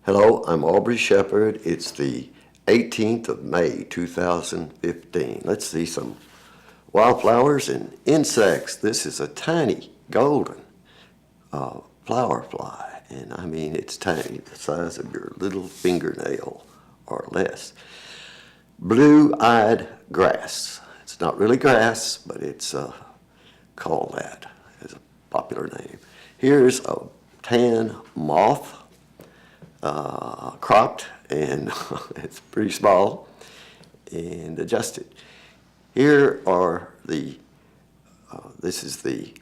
Hello, I'm Aubrey Shepard. It's the 18th of May, 2015. Let's see some wildflowers and insects. This is a tiny golden flower fly, and I mean it's tiny, the size of your little fingernail or less. Blue-eyed grass. It's not really grass, but it's called that as a popular name. Here's a tan moth. Cropped, and it's pretty small and adjusted. Here are this is the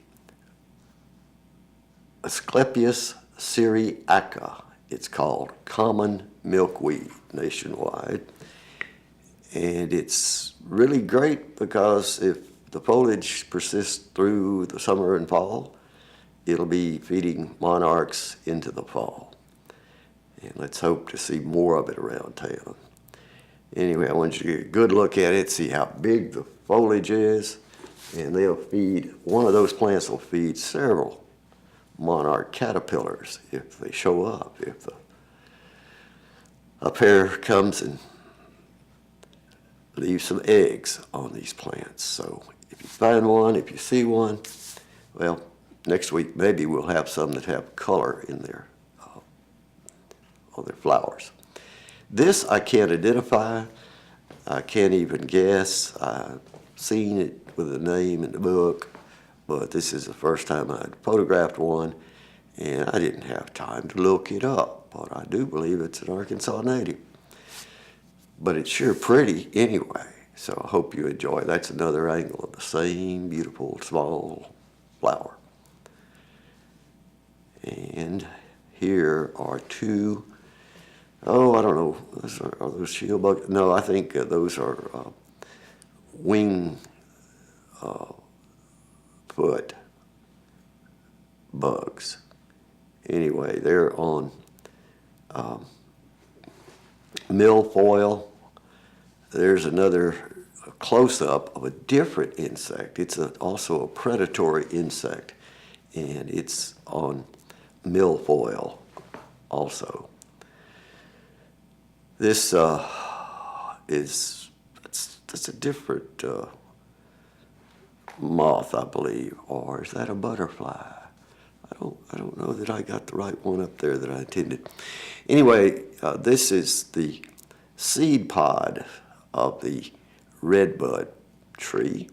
Asclepias syriaca. It's called common milkweed nationwide. And it's really great because if the foliage persists through the summer and fall, it'll be feeding monarchs into the fall. And let's hope to see more of it around town. Anyway, I want you to get a good look at it, see how big the foliage is, and one of those plants will feed several monarch caterpillars if they show up, if a pair comes and leaves some eggs on these plants. So if you find one, if you see one, well, next week maybe we'll have some that have color in there. Their flowers. This I can't identify. I can't even guess. I've seen it with a name in the book, but this is the first time I'd photographed one, and I didn't have time to look it up, but I do believe it's an Arkansas native. But it's sure pretty anyway, so I hope you enjoy. That's another angle of the same beautiful small flower. And here are two. Oh, I don't know. Are those shield bugs? No, I think those are wing foot bugs. Anyway, they're on milfoil. There's another close-up of a different insect. It's also a predatory insect, and it's on milfoil also. This it's a different moth, I believe, or is that a butterfly? I don't know that I got the right one up there that I intended. Anyway, this is the seed pod of the redbud tree,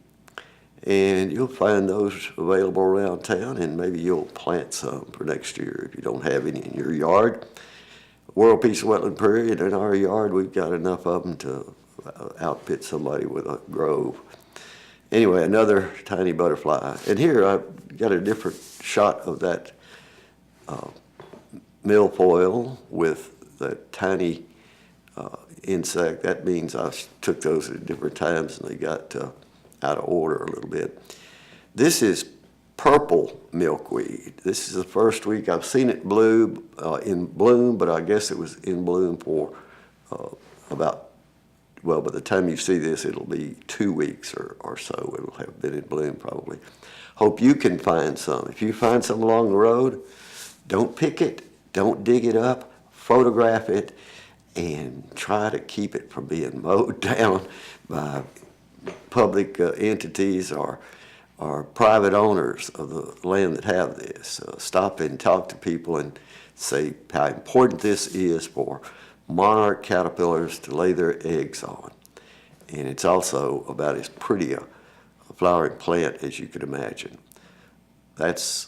and you'll find those available around town, and maybe you'll plant some for next year if you don't have any in your yard. World Peace Wetland Prairie, and in our yard we've got enough of them to outfit somebody with a grove. Anyway, another tiny butterfly. And here I've got a different shot of that milfoil with that tiny insect. That means I took those at different times and they got out of order a little bit. This is purple milkweed. This is the first week I've seen it in bloom, but I guess it was in bloom for well, by the time you see this, it'll be 2 weeks or so. It'll have been in bloom probably. Hope you can find some. If you find some along the road, don't pick it, don't dig it up, photograph it, and try to keep it from being mowed down by public entities or private owners of the land that have this. Stop and talk to people and say how important this is for monarch caterpillars to lay their eggs on. And it's also about as pretty a flowering plant as you could imagine. That's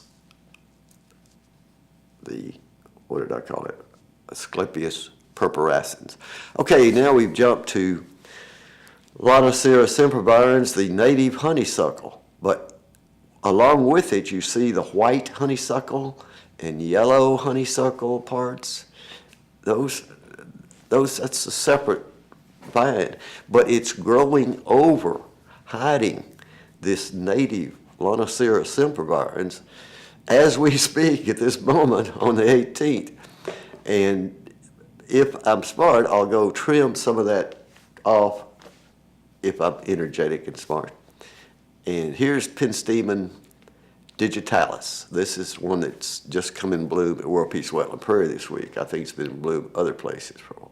what did I call it? Asclepias purpurascens. Okay, now we've jumped to Lonicera sempervirens, the native honeysuckle. But along with it, you see the white honeysuckle and yellow honeysuckle parts. That's a separate vine, but it's growing over, hiding this native Lonicera sempervirens as we speak at this moment on the 18th. And if I'm smart, I'll go trim some of that off if I'm energetic and smart. And here's Penstemon digitalis. This is one that's just come in bloom at World Peace Wetland Prairie this week. I think it's been in bloom other places for a while.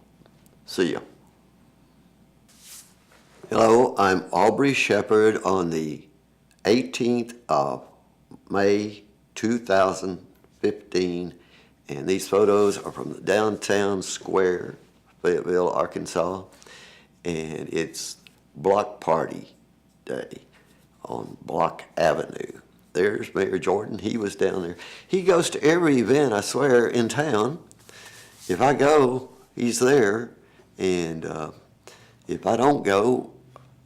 See ya. Hello, I'm Aubrey Shepard on the 18th of May 2015, and these photos are from the downtown square, Fayetteville, Arkansas, and it's Block Party Day on Block Avenue. There's Mayor Jordan. He was down there. He goes to every event, I swear, in town. If I go, he's there, and if I don't go,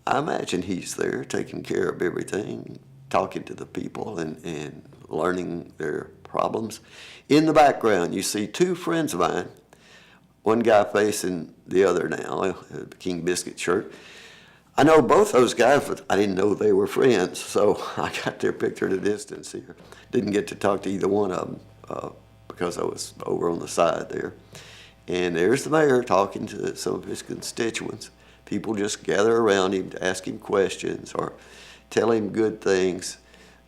I imagine he's there taking care of everything, talking to the people and learning their problems. In the background, you see two friends of mine, one guy facing the other now, the King Biscuit shirt. I know both those guys, but I didn't know they were friends, so I got their picture at a distance here. Didn't get to talk to either one of them because I was over on the side there. And there's the mayor talking to some of his constituents. People just gather around him to ask him questions or tell him good things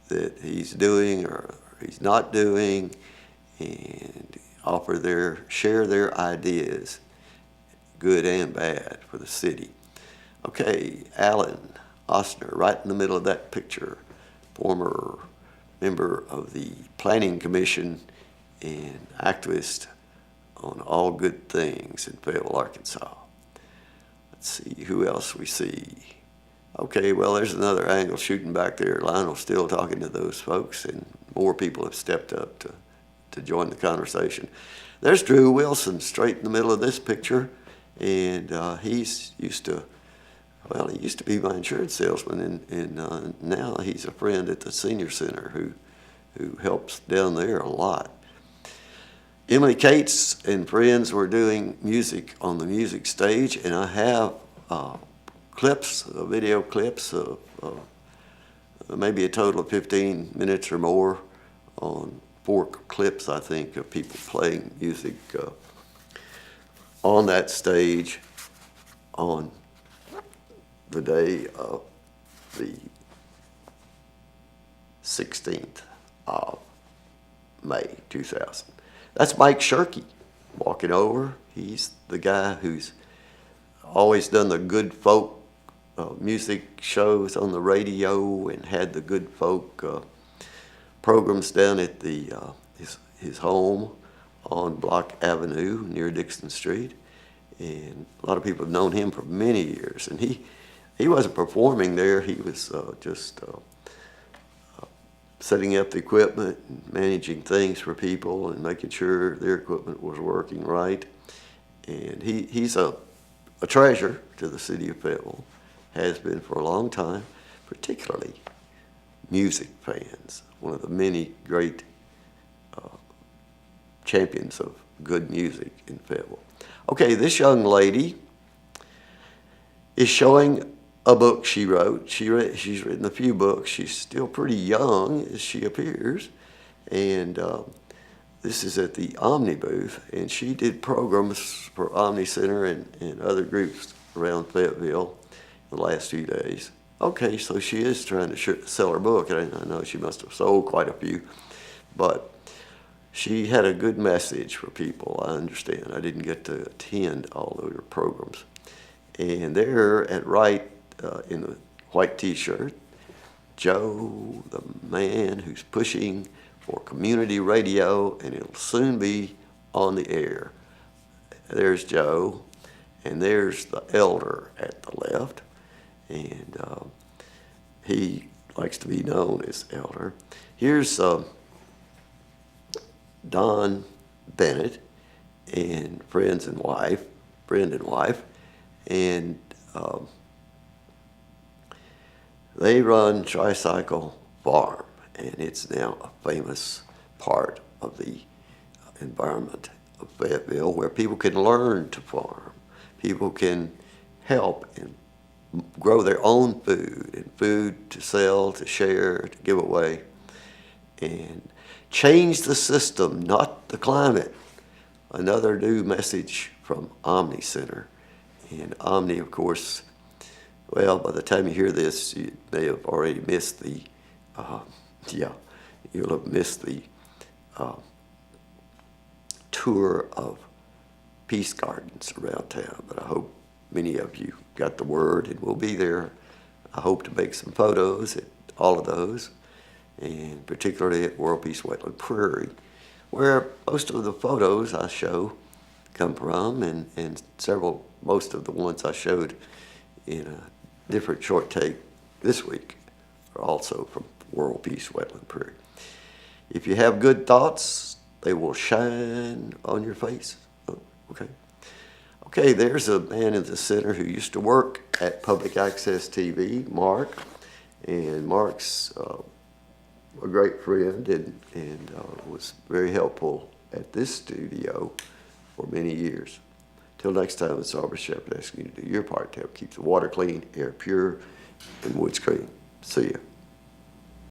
that he's doing or he's not doing, and share their ideas, good and bad, for the city. Okay, Alan Ostner, right in the middle of that picture, former member of the Planning Commission and activist on all good things in Fayetteville, Arkansas. Let's see who else we see. Okay, well, there's another angle shooting back there. Lionel's still talking to those folks, and more people have stepped up to join the conversation. There's Drew Wilson straight in the middle of this picture, and he used to be my insurance salesman, and now he's a friend at the senior center who helps down there a lot. Emily Cates and friends were doing music on the music stage, and I have video clips of maybe a total of 15 minutes or more on 4 clips, I think, of people playing music on that stage on the day of the 16th of May 2000. That's Mike Shirkey walking over. He's the guy who's always done the good folk music shows on the radio and had the good folk programs down at his home on Block Avenue near Dixon Street. And a lot of people have known him for many years. And he wasn't performing there. He was just setting up the equipment and managing things for people and making sure their equipment was working right. And he's a treasure to the city of Fayetteville, has been for a long time, particularly music fans, one of the many great champions of good music in Fayetteville. Okay, this young lady is showing a book she wrote. She's written a few books. She's still pretty young as she appears. And this is at the Omni booth. And she did programs for Omni Center and other groups around Fayetteville the last few days. Okay, so she is trying to sell her book. And I know she must have sold quite a few. But she had a good message for people, I understand. I didn't get to attend all of her programs. And there at right in the white t-shirt, Joe, the man who's pushing for community radio, and it'll soon be on the air. There's Joe, and there's the elder at the left, and he likes to be known as elder. Here's Don Bennett and friend and wife, and they run Tricycle Farm, and it's now a famous part of the environment of Fayetteville where people can learn to farm. People can help and grow their own food, and food to sell, to share, to give away, and change the system, not the climate. Another new message from Omni Center. And Omni, of course, well, by the time you hear this, you may have already missed the You'll have missed the tour of peace gardens around town, but I hope many of you got the word and will be there. I hope to make some photos at all of those, and particularly at World Peace Wetland Prairie, where most of the photos I show come from, and most of the ones I showed in a different short take this week are also from World Peace Wetland Prairie. If you have good thoughts, they will shine on your face. Oh, okay. Okay, there's a man in the center who used to work at Public Access TV, Mark, and Mark's a great friend and was very helpful at this studio for many years. Till next time, it's Aubrey Shepherd asking you to do your part to help keep the water clean, air pure, and woods green. See ya.